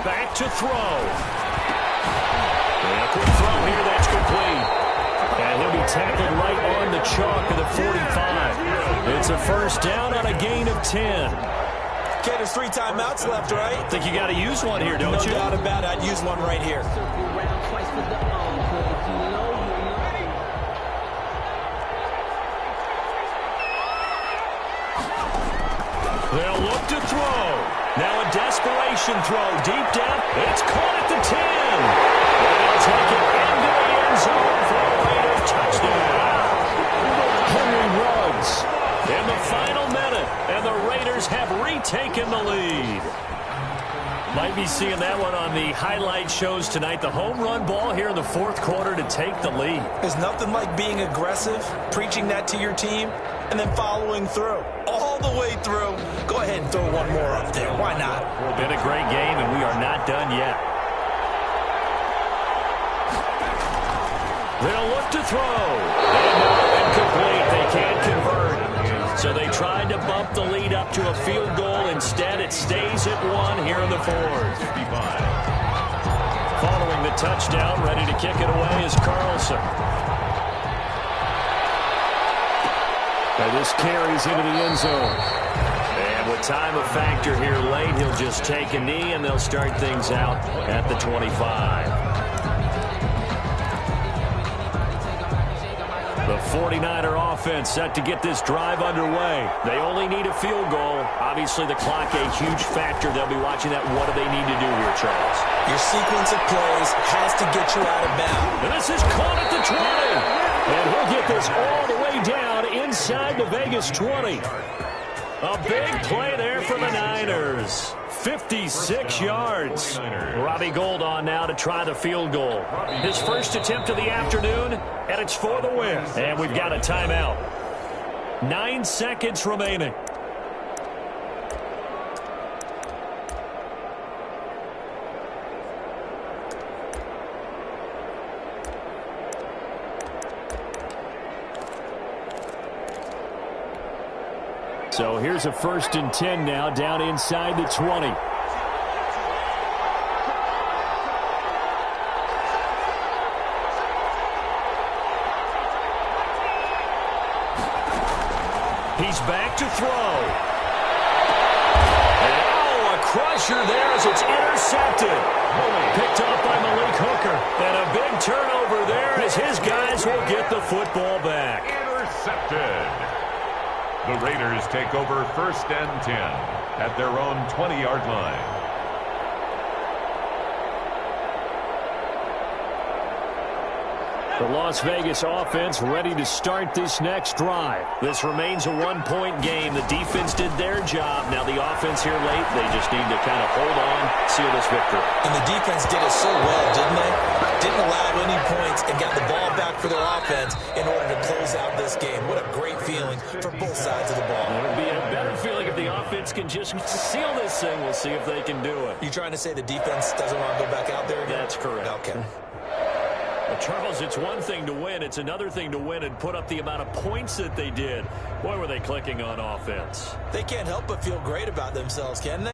Back to throw. And a quick throw here, that's complete. And he'll be tackled right on the chalk of the 45. It's a 1st down on a gain of 10. Okay, there's 3 timeouts left, right? I think you got to use one here, don't you? No doubt about it. I'd use one right here. They'll look to throw. Now a desperation throw deep down. It's caught at the 10. And they'll take it into the end zone for a Raiders touchdown. Henry runs in the final minute, and the Raiders have retaken the lead. Might be seeing that one on the highlight shows tonight. The home run ball here in the 4th quarter to take the lead. There's nothing like being aggressive, preaching that to your team, and then following through. All the way through. Go ahead and throw one more up there. Why not? Been a great game, and we are not done yet. They'll look to throw. And incomplete. They can't convert tried to bump the lead up to a field goal. Instead, it stays at 1 here in the fourth. 55. Following the touchdown, ready to kick it away is Carlson. And this carries into the end zone. And with time a factor here late, he'll just take a knee, and they'll start things out at the 25. The 49er offense set to get this drive underway. They only need a field goal. Obviously, the clock a huge factor. They'll be watching that. What do they need to do here, Charles? Your sequence of plays has to get you out of bounds. And this is caught at the 20. And he'll get this all the way down inside the Vegas 20. A big play there for the Niners. 56 yards. Robbie Gould on now to try the field goal. His first attempt of the afternoon, and it's for the win. And we've got a timeout. 9 seconds remaining. So here's a 1st and 10 now, down inside the 20. He's back to throw. And oh, a crusher there as it's intercepted. Picked up by Malik Hooker. And a big turnover there as his guys will get the football back. Intercepted. The Raiders take over 1st and 10 at their own 20-yard line. The Las Vegas offense ready to start this next drive. This remains a 1-point game. The defense did their job. Now the offense here late, they just need to kind of hold on, seal this victory. And the defense did it so well, didn't they? Didn't allow any points and got the ball back for their offense in order to close out this game. What a great feeling for both sides of the ball. It would be a better feeling if the offense can just seal this thing. We'll see if they can do it. You trying to say the defense doesn't want to go back out there again? That's correct. Okay. Well, Charles, it's one thing to win. It's another thing to win and put up the amount of points that they did. Boy, were they clicking on offense. They can't help but feel great about themselves, can they?